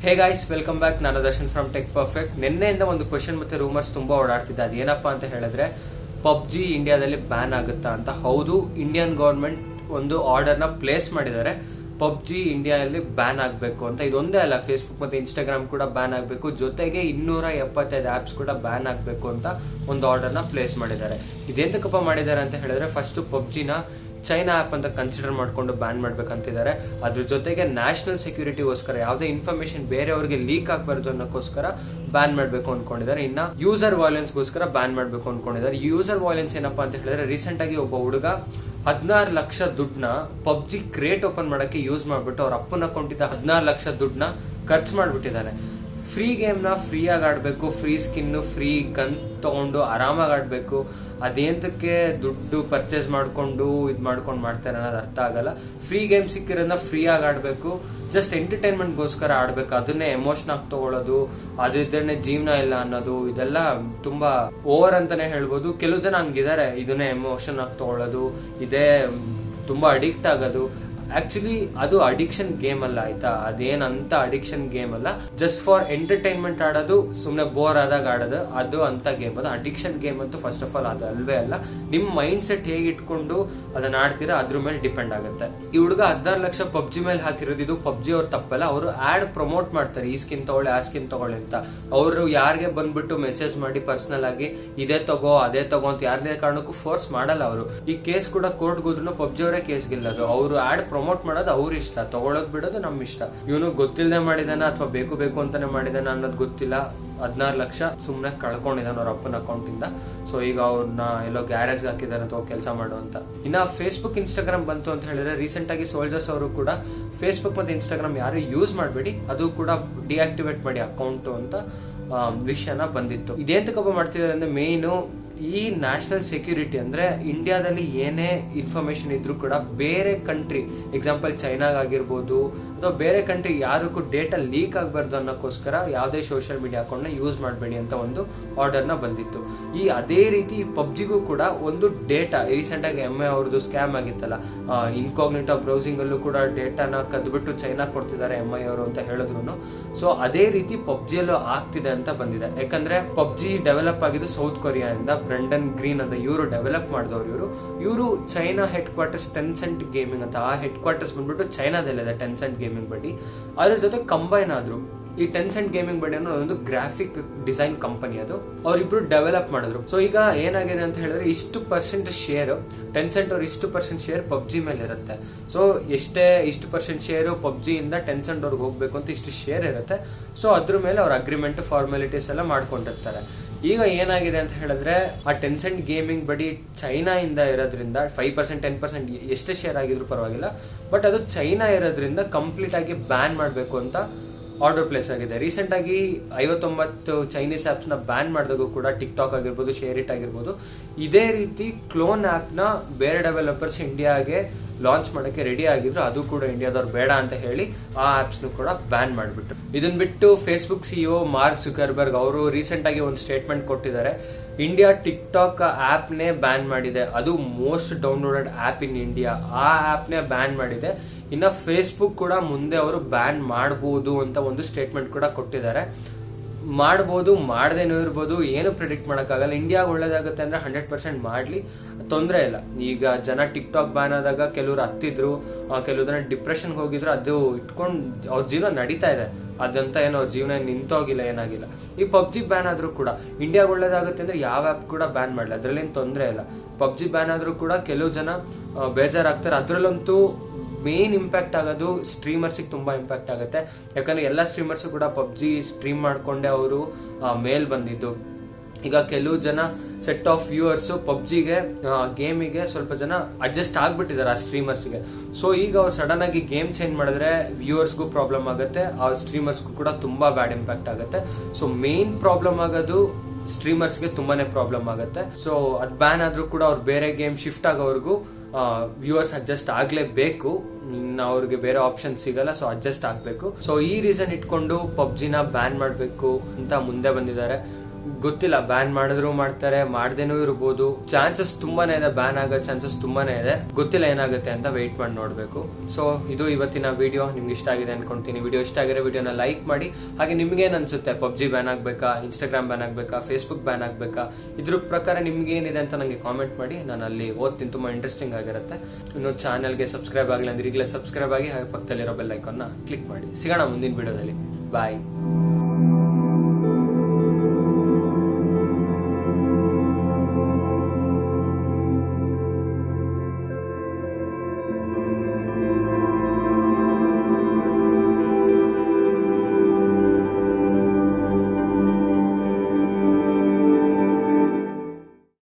Hey guys, welcome back. ನಾನು Darshan from tech perfect. ನಿನ್ನೆಯಿಂದ ಒಂದು ಕ್ವಶನ್ ಮತ್ತೆ ರೂಮರ್ಸ್ ತುಂಬಾ ಓಡಾಡ್ತಿದ್ದೆ. ಅದೇನಪ್ಪಾ ಅಂತ ಹೇಳಿದ್ರೆ, ಪಬ್ಜಿ ಇಂಡಿಯಾದಲ್ಲಿ ಬ್ಯಾನ್ ಆಗುತ್ತಾ ಅಂತ. ಹೌದು, ಇಂಡಿಯನ್ ಗವರ್ಮೆಂಟ್ ಒಂದು ಆರ್ಡರ್ ನ ಪ್ಲೇಸ್ ಮಾಡಿದ್ದಾರೆ. ಪಬ್ಜಿ ಇಂಡಿಯಾದಲ್ಲಿ ಬ್ಯಾನ್ ಆಗಬೇಕು ಅಂತ. ಇದೊಂದೇ ಅಲ್ಲ, ಫೇಸ್ಬುಕ್ ಮತ್ತೆ ಇನ್ಸ್ಟಾಗ್ರಾಮ್ ಕೂಡ ಬ್ಯಾನ್ ಆಗಬೇಕು, ಜೊತೆಗೆ 275 ಆಪ್ಸ್ ಕೂಡ ಬ್ಯಾನ್ ಆಗಬೇಕು ಅಂತ ಒಂದು ಆರ್ಡರ್ ನ ಪ್ಲೇಸ್ ಮಾಡಿದ್ದಾರೆ. ಇದೆಂತಕ್ಕಪ್ಪ ಮಾಡಿದ್ದಾರೆ ಅಂತ ಹೇಳಿದ್ರೆ, ಫಸ್ಟ್ ಪಬ್ಜಿನ ಚೈನಾ ಆಪ್ ಅಂತ ಕನ್ಸಿಡರ್ ಮಾಡ್ಕೊಂಡು ಬ್ಯಾನ್ ಮಾಡ್ಬೇಕಂತಿದ್ದಾರೆ. ಅದ್ರ ಜೊತೆಗೆ ನ್ಯಾಷನಲ್ ಸೆಕ್ಯೂರಿಟಿಗೋಸ್ಕರ ಯಾವುದೇ ಇನ್ಫಾರ್ಮೇಶನ್ ಬೇರೆಯವ್ರಿಗೆ ಲೀಕ್ ಆಗಬಾರ್ದು ಅನ್ನೋಕ್ಕೋಸ್ಕರ ಬ್ಯಾನ್ ಮಾಡಬೇಕು ಅನ್ಕೊಂಡಿದ್ದಾರೆ. ಇನ್ನ ಯೂಸರ್ ವಾಯ್ಲೆನ್ಸ್ಗೋಸ್ಕರ ಬ್ಯಾನ್ ಮಾಡಬೇಕು ಅನ್ಕೊಂಡಿದ್ದಾರೆ. ಯೂಸರ್ ವಾಯ್ಲೆನ್ಸ್ ಏನಪ್ಪಾ ಅಂತ ಹೇಳಿದ್ರೆ, ರೀಸೆಂಟ್ ಆಗಿ ಒಬ್ಬ ಹುಡುಗ 16 ಲಕ್ಷ ದುಡ್ಡನ್ನ ಪಬ್ಜಿ ಕ್ರೇಟ್ ಓಪನ್ ಮಾಡಕ್ಕೆ ಯೂಸ್ ಮಾಡ್ಬಿಟ್ಟು ಅವ್ರ ಅಪ್ಪನ ಅಕೌಂಟ್ 16 ಲಕ್ಷ ದುಡ್ಡನ್ನ ಖರ್ಚು ಮಾಡ್ಬಿಟ್ಟಿದ್ದಾನೆ. ಫ್ರೀ ಗೇಮ್ ನ ಫ್ರೀ ಆಗಿ ಆಡ್ಬೇಕು, ಫ್ರೀ ಸ್ಕಿನ್, ಫ್ರೀ ಗನ್ ತಗೊಂಡು ಆರಾಮಾಗಿ ಆಡ್ಬೇಕು. ಅದೇಂತಕ್ಕೆ ದುಡ್ಡು ಪರ್ಚೇಸ್ ಮಾಡ್ಕೊಂಡು ಮಾಡ್ಕೊಂಡು ಮಾಡ್ತಾರೆ ಅನ್ನೋದು ಅರ್ಥ ಆಗಲ್ಲ. ಫ್ರೀ ಗೇಮ್ ಸಿಕ್ಕಿರೋದನ್ನ ಫ್ರೀ ಆಗಿ ಆಡ್ಬೇಕು, ಜಸ್ಟ್ ಎಂಟರ್ಟೈನ್ಮೆಂಟ್ ಗೋಸ್ಕರ ಆಡ್ಬೇಕು. ಅದನ್ನೇ ಎಮೋಷನ್ ಆಗಿ ತಗೊಳ್ಳೋದು, ಅದ್ರದ್ದೇ ಜೀವನ ಇಲ್ಲ ಅನ್ನೋದು, ಇದೆಲ್ಲ ತುಂಬಾ ಓವರ್ ಅಂತಾನೆ ಹೇಳ್ಬೋದು. ಕೆಲವು ಜನ ಹಂಗಿದ್ದಾರೆ, ಇದನ್ನೇ ಎಮೋಷನ್ ಆಗಿ ತಗೊಳ್ಳೋದು, ಇದೇ ತುಂಬಾ ಅಡಿಕ್ಟ್ ಆಗೋದು. ಆಕ್ಚುಲಿ ಅದು ಅಡಿಕ್ಷನ್ ಗೇಮ್ ಅಲ್ಲ, ಆಯ್ತಾ? ಅದೇನಂತ ಅಡಿಕ್ಷನ್ ಗೇಮ್ ಅಲ್ಲ, ಜಸ್ಟ್ ಫಾರ್ ಎಂಟರ್ಟೈನ್ಮೆಂಟ್ ಆಡೋದು, ಸುಮ್ನೆ ಬೋರ್ ಆದಾಗ ಆಡೋದು, ಅದು ಅಂತ ಗೇಮ್. ಅದು ಅಡಿಕ್ಷನ್ ಗೇಮ್ ಅಂತೂ ಫಸ್ಟ್ ಆಫ್ ಆಲ್ ಅದು ಅಲ್ವೇ ಅಲ್ಲ. ನಿಮ್ ಮೈಂಡ್ ಸೆಟ್ ಹೇಗೆ ಇಟ್ಕೊಂಡು ಅದನ್ನ ಆಡ್ತೀರಾ ಅದ್ರ ಮೇಲೆ ಡಿಪೆಂಡ್ ಆಗುತ್ತೆ. ಈ ಹುಡುಗ 16 ಲಕ್ಷ ಪಬ್ಜಿ ಮೇಲೆ ಹಾಕಿರೋದು, ಇದು ಪಬ್ಜಿ ಅವ್ರ ತಪ್ಪಲ್ಲ. ಅವರು ಆಡ್ ಪ್ರಮೋಟ್ ಮಾಡ್ತಾರೆ, ಈ ಸ್ಕಿನ್ ತಗೊಳ್ಳಿ, ಆ ಸ್ಕಿನ್ ತಗೊಳ್ಳಿ ಅಂತ. ಅವರು ಯಾರಿಗೆ ಬಂದ್ಬಿಟ್ಟು ಮೆಸೇಜ್ ಮಾಡಿ ಪರ್ಸನಲ್ ಆಗಿ ಇದೇ ತಗೋ ಅದೇ ತಗೋ ಅಂತ ಯಾರದೇ ಕಾರಣಕ್ಕೂ ಫೋರ್ಸ್ ಮಾಡಲ್ಲ ಅವರು. ಈ ಕೇಸ್ ಕೂಡ ಕೋರ್ಟ್ಗೆ ಹೋದ್ರು ಪಬ್ಜಿ ಅವರೇ ಕೇಸ್ ಗೆಲ್ಲೋದು. ಅವರು ಆಡ್ ಪ್ರಮೋಟ್ ಮಾಡೋದು ಅವ್ರ ಇಷ್ಟ, ತಗೊಳೋದ್ ಬಿಡೋದು ನಮ್ ಇಷ್ಟ. ಇವನು ಗೊತ್ತಿಲ್ಲದೆ ಮಾಡಿದಾನ ಅಥವಾ ಬೇಕು ಅಂತಾನೆ ಮಾಡಿದಾನ ಅನ್ನೋದು ಗೊತ್ತಿಲ್ಲ. 16 ಲಕ್ಷ ಸುಮ್ನೆ ಕಳ್ಕೊಂಡಿದ್ದಾನೆ ಅವ್ರ ಅಪ್ಪನ ಅಕೌಂಟ್ ಇಂದ. ಸೊ ಈಗ ಅವ್ರನ್ನ ಎಲ್ಲೋ ಗ್ಯಾರೇಜ್ ಹಾಕಿದಾರೆ ಅಥವಾ ಕೆಲಸ ಮಾಡುವಂತ. ಇನ್ನ ಫೇಸ್ಬುಕ್ ಇನ್ಸ್ಟಾಗ್ರಾಮ್ ಬಂತು ಅಂತ ಹೇಳಿದ್ರೆ, ರೀಸೆಂಟ್ ಆಗಿ ಸೋಲ್ಜರ್ಸ್ ಅವರು ಕೂಡ ಫೇಸ್ಬುಕ್ ಮತ್ತೆ ಇನ್ಸ್ಟಾಗ್ರಾಮ್ ಯಾರು ಯೂಸ್ ಮಾಡಬೇಡಿ, ಅದು ಕೂಡ ಡಿಆಕ್ಟಿವೇಟ್ ಮಾಡಿ ಅಕೌಂಟ್ ಅಂತ ವಿಷಯನ ಬಂದಿತ್ತು. ಇದೇಂತಕ್ಕಪ್ಪ ಮಾಡ್ತಿದ್ದಾರೆ ಅಂದ್ರೆ, ಮೇಯ್ನು ಈ ನ್ಯಾಷನಲ್ ಸೆಕ್ಯೂರಿಟಿ ಅಂದ್ರೆ ಇಂಡಿಯಾದಲ್ಲಿ ಏನೇ ಇನ್ಫಾರ್ಮೇಶನ್ ಇದ್ರೂ ಕೂಡ ಬೇರೆ ಕಂಟ್ರಿ, ಎಕ್ಸಾಂಪಲ್ ಚೈನಾಗಿರ್ಬೋದು ಅಥವಾ ಬೇರೆ ಕಂಟ್ರಿ ಯಾರಿಗೂ ಡೇಟಾ ಲೀಕ್ ಆಗಬಾರ್ದು ಅನ್ನೋಕ್ಕೋಸ್ಕರ ಯಾವುದೇ ಸೋಷಿಯಲ್ ಮೀಡಿಯಾ ಅಕೌಂಟ್ ನ ಯೂಸ್ ಮಾಡಬೇಡಿ ಅಂತ ಒಂದು ಆರ್ಡರ್ ನ ಬಂದಿತ್ತು. ಅದೇ ರೀತಿ ಪಬ್ಜಿಗೂ ಕೂಡ ಒಂದು ಡೇಟಾ ರೀಸೆಂಟ್ ಆಗಿ MI ಅವ್ರದ್ದು ಸ್ಕ್ಯಾಮ್ ಆಗಿತ್ತಲ್ಲ, ಇನ್ಕಾಗ್ನಿಟೋ ಬ್ರೌಸಿಂಗ್ ಅಲ್ಲೂ ಕೂಡ ಡೇಟಾನ ಕದ್ಬಿಟ್ಟು ಚೈನಾ ಕೊಡ್ತಿದ್ದಾರೆ MI ಅವರು ಅಂತ ಹೇಳಿದ್ರು. ಸೊ ಅದೇ ರೀತಿ ಪಬ್ಜಿಯಲ್ಲೂ ಆಗ್ತಿದೆ ಅಂತ ಬಂದಿದೆ. ಯಾಕಂದ್ರೆ ಪಬ್ಜಿ ಡೆವಲಪ್ ಆಗಿದ್ದು ಸೌತ್ ಕೊರಿಯಾದಿಂದ. ಬ್ರೆಂಡನ್ ಗ್ರೀನ್ ಅಂತ ಇವರು ಡೆವಲಪ್ ಮಾಡಿದವರು. ಇವರು China head quarters Tencent gaming ಅಂತ, ಆ ಹೆಡ್ ಕ್ವಾರ್ಟರ್ಸ್ ಬಂದ್ಬಿಟ್ಟು ಚೈನಾದಲ್ಲಿದೆ, ಟೆನ್ಸೆಂಟ್ ಗೇಮಿಂಗ್ ಬಡಿ. ಅದ್ರ ಜೊತೆ ಕಂಬೈನ್ ಆದ್ರು. ಈ ಟೆನ್ಸೆಂಟ್ ಗೇಮಿಂಗ್ ಬಡಿ ಅನ್ನೋ ಒಂದು ಗ್ರಾಫಿಕ್ ಡಿಸೈನ್ ಕಂಪನಿ, ಅದು ಅವರಿಬ್ರು ಡೆವಲಪ್ ಮಾಡಿದ್ರು. ಸೊ ಈಗ ಏನಾಗಿದೆ ಅಂತ ಹೇಳಿದ್ರೆ, ಇಷ್ಟು% ಶೇರ್ ಟೆನ್ಸೆಂಟ್ ಅವ್ರ ಇಷ್ಟು% ಶೇರ್ ಪಬ್ಜಿ ಮೇಲೆ ಇರುತ್ತೆ. ಸೊ ಇಷ್ಟು% ಶೇರ್ ಪಬ್ಜಿ ಇಂದ ಟೆನ್ಸೆಂಟ್ ಅವ್ರಿಗೆ ಹೋಗ್ಬೇಕು ಅಂತ ಇಷ್ಟು ಶೇರ್ ಇರುತ್ತೆ. ಸೊ ಅದ್ರ ಮೇಲೆ ಅವ್ರ ಅಗ್ರಿಮೆಂಟ್ ಫಾರ್ಮಾಲಿಟೀಸ್ ಎಲ್ಲ ಮಾಡ್ಕೊಂಡಿರ್ತಾರೆ. ಈಗ ಏನಾಗಿದೆ ಅಂತ ಹೇಳಿದ್ರೆ, ಆ ಟೆನ್ಸೆಂಟ್ ಗೇಮಿಂಗ್ ಬಡಿ ಚೈನಾ ಇಂದ ಇರೋದ್ರಿಂದ 5% 10% ಎಷ್ಟೇ ಶೇರ್ ಆಗಿದ್ರು ಪರವಾಗಿಲ್ಲ, ಬಟ್ ಅದು ಚೈನಾ ಇರೋದ್ರಿಂದ ಕಂಪ್ಲೀಟ್ ಆಗಿ ಬ್ಯಾನ್ ಮಾಡಬೇಕು ಅಂತ ಆರ್ಡರ್ ಪ್ಲೇಸ್ ಆಗಿದೆ. ರೀಸೆಂಟ್ ಆಗಿ 59 ಚೈನೀಸ್ ಆಪ್ಸ್ ನ ಬ್ಯಾನ್ ಮಾಡಿದಾಗೂ ಕೂಡ, ಟಿಕ್ಟಾಕ್ ಆಗಿರ್ಬೋದು, ಶೇರ್ ಇಟ್ ಆಗಿರ್ಬೋದು, ಇದೇ ರೀತಿ ಕ್ಲೋನ್ ಆಪ್ ನ ಬೇರೆ ಡೆವಲಪರ್ಸ್ ಇಂಡಿಯಾಗೆ ಲಾಂಚ್ ಮಾಡಕ್ಕೆ ರೆಡಿ ಆಗಿದ್ರು. ಅದು ಕೂಡ ಇಂಡಿಯಾದವ್ರು ಬೇಡ ಅಂತ ಹೇಳಿ ಆ ಆಪ್ಸ್ ಕೂಡ ಬ್ಯಾನ್ ಮಾಡಿಬಿಟ್ರು. ಇದನ್ ಬಿಟ್ಟು ಫೇಸ್ಬುಕ್ CEO ಮಾರ್ಕ್ ಜುಕರ್ಬರ್ಗ್ ಅವರು ರೀಸೆಂಟ್ ಆಗಿ ಒಂದು ಸ್ಟೇಟ್ಮೆಂಟ್ ಕೊಟ್ಟಿದ್ದಾರೆ. ಇಂಡಿಯಾ ಟಿಕ್ಟಾಕ್ ಆಪ್ ನೇ ಬ್ಯಾನ್ ಮಾಡಿದೆ, ಅದು most downloaded app in India. ಆ ಆಪ್ ನೇ ಬ್ಯಾನ್ ಮಾಡಿದೆ. ಇನ್ನ ಫೇಸ್ಬುಕ್ ಕೂಡ ಮುಂದೆ ಅವರು ಬ್ಯಾನ್ ಮಾಡಬಹುದು ಅಂತ ಒಂದು ಸ್ಟೇಟ್ಮೆಂಟ್ ಕೂಡ ಕೊಟ್ಟಿದ್ದಾರೆ. ಮಾಡಬಹುದು, ಮಾಡದೇನೂ ಇರ್ಬೋದು, ಏನು ಪ್ರಿಡಿಕ್ಟ್ ಮಾಡೋಕ್ಕಾಗಲ್ಲ. ಇಂಡಿಯಾಗ ಒಳ್ಳೇದಾಗುತ್ತೆ ಅಂದ್ರೆ 100% ಮಾಡ್ಲಿ, ತೊಂದರೆ ಇಲ್ಲ. ಈಗ ಜನ ಟಿಕ್ಟಾಕ್ ಬ್ಯಾನ್ ಆದಾಗ ಕೆಲವರು ಹತ್ತಿದ್ರು, ಕೆಲವು ಜನ ಡಿಪ್ರೆಷನ್ಗೆ ಹೋಗಿದ್ರು. ಅದು ಇಟ್ಕೊಂಡು ಅವ್ರ ಜೀವನ ನಡೀತಾ ಇದೆ, ಅದಂತ ಏನೋ ಅವ್ರ ಜೀವನ ನಿಂತೋಗಿಲ್ಲ, ಏನಾಗಿಲ್ಲ. ಈ ಪಬ್ಜಿ ಬ್ಯಾನ್ ಆದ್ರೂ ಕೂಡ ಇಂಡಿಯಾಗ ಒಳ್ಳೇದಾಗುತ್ತೆ ಅಂದ್ರೆ ಯಾವ ಆಪ್ ಕೂಡ ಬ್ಯಾನ್ ಮಾಡಲಿ, ಅದ್ರಲ್ಲೇನು ತೊಂದರೆ ಇಲ್ಲ. ಪಬ್ಜಿ ಬ್ಯಾನ್ ಆದ್ರೂ ಕೂಡ ಕೆಲವು ಜನ ಬೇಜಾರಾಗ್ತಾರೆ. ಅದ್ರಲ್ಲಂತೂ ಮೇನ್ ಇಂಪ್ಯಾಕ್ಟ್ ಆಗೋದು ಸ್ಟ್ರೀಮರ್ಸ್ ತುಂಬಾ ಇಂಪ್ಯಾಕ್ಟ್ ಆಗುತ್ತೆ. ಯಾಕಂದ್ರೆ ಎಲ್ಲ ಸ್ಟ್ರೀಮರ್ಸ್ ಕೂಡ ಪಬ್ಜಿ ಸ್ಟ್ರೀಮ್ ಮಾಡ್ಕೊಂಡೆ ಅವರು ಮೇಲ್ ಬಂದಿದ್ದು. ಈಗ ಕೆಲವು ಜನ ಸೆಟ್ ಆಫ್ ವ್ಯೂವರ್ಸ್ ಪಬ್ಜಿಗೆ ಗೇಮಿಗೆ ಸ್ವಲ್ಪ ಜನ ಅಡ್ಜಸ್ಟ್ ಆಗ್ಬಿಟ್ಟಿದ್ದಾರೆ ಆ ಸ್ಟ್ರೀಮರ್ಸ್ಗೆ. ಸೊ ಈಗ ಅವ್ರು ಸಡನ್ ಆಗಿ ಗೇಮ್ ಚೇಂಜ್ ಮಾಡಿದ್ರೆ ವ್ಯೂವರ್ಸ್ಗೂ ಪ್ರಾಬ್ಲಮ್ ಆಗುತ್ತೆ, ಆ ಸ್ಟ್ರೀಮರ್ಸ್ಗೂ ಕೂಡ ತುಂಬಾ ಬ್ಯಾಡ್ ಇಂಪ್ಯಾಕ್ಟ್ ಆಗುತ್ತೆ. ಸೊ ಮೇನ್ ಪ್ರಾಬ್ಲಮ್ ಆಗೋದು ಸ್ಟ್ರೀಮರ್ಸ್ಗೆ ತುಂಬಾನೇ ಪ್ರಾಬ್ಲಮ್ ಆಗುತ್ತೆ. ಸೊ ಅದ್ ಬ್ಯಾನ್ ಆದ್ರೂ ಕೂಡ ಅವ್ರು ಬೇರೆ ಗೇಮ್ ಶಿಫ್ಟ್ ಆಗೋವರೆಗೂ ವ್ಯೂವರ್ಸ್ ಅಡ್ಜಸ್ಟ್ ಆಗ್ಲೇಬೇಕು. ಅವ್ರಿಗೆ ಬೇರೆ ಆಪ್ಷನ್ ಸಿಗಲ್ಲ, ಸೊ ಅಡ್ಜಸ್ಟ್ ಆಗ್ಬೇಕು. ಸೊ ಈ ರೀಸನ್ ಇಟ್ಕೊಂಡು ಪಬ್ಜಿನ ಬ್ಯಾನ್ ಮಾಡಬೇಕು ಅಂತ ಮುಂದೆ ಬಂದಿದ್ದಾರೆ. ಗೊತ್ತಿಲ್ಲ, ಬ್ಯಾನ್ ಮಾಡಿದ್ರು ಮಾಡ್ತಾರೆ, ಮಾಡ್ದೇನೂ ಇರ್ಬೋದು. ಚಾನ್ಸಸ್ ತುಂಬಾನೇ ಇದೆ, ಬ್ಯಾನ್ ಆಗೋ ಚಾನ್ಸಸ್ ತುಂಬಾನೇ ಇದೆ. ಗೊತ್ತಿಲ್ಲ ಏನಾಗುತ್ತೆ ಅಂತ ವೆಯ್ಟ್ ಮಾಡಿ ನೋಡ್ಬೇಕು. ಸೊ ಇದು ಇವತ್ತಿನ ವಿಡಿಯೋ. ನಿಮ್ಗೆ ಇಷ್ಟ ಆಗಿದೆ ಅನ್ಕೊಂತೀನಿ. ವಿಡಿಯೋ ಇಷ್ಟ ಆಗಿರೋ ವಿಡಿಯೋನ ಲೈಕ್ ಮಾಡಿ. ಹಾಗೆ ನಿಮ್ಗೇನ್ ಅನ್ಸುತ್ತೆ, ಪಬ್ಜಿ ಬ್ಯಾನ್ ಆಗ್ಬೇಕಾ, ಇನ್ಸ್ಟಾಗ್ರಾಮ್ ಬ್ಯಾನ್ ಆಗ್ಬೇಕಾ, ಫೇಸ್ಬುಕ್ ಬ್ಯಾನ್ ಆಗ್ಬೇಕಾ, ಇದ್ರ ಪ್ರಕಾರ ನಿಮ್ಗೆ ಏನಿದೆ ಅಂತ ನಂಗೆ ಕಾಮೆಂಟ್ ಮಾಡಿ. ನಾನು ಅಲ್ಲಿ ಓದ್ತೀನಿ, ತುಂಬಾ ಇಂಟ್ರೆಸ್ಟಿಂಗ್ ಆಗಿರುತ್ತೆ. ಇನ್ನು ಚಾನಲ್ಗೆ ಸಬ್ಸ್ಕ್ರೈಬ್ ಆಗಿಲ್ಲ ಅಂದ್ರೆ ಈಗಲೇ ಸಬ್ಸ್ಕ್ರೈಬ್ ಆಗಿ, ಹಾಗೆ ಪಕ್ಕದಲ್ಲಿರೋ ಬೆಲ್ ಐಕಾನ್ನ ಕ್ಲಿಕ್ ಮಾಡಿ. ಸಿಗೋಣ ಮುಂದಿನ ವಿಡಿಯೋದಲ್ಲಿ. ಬಾಯ್.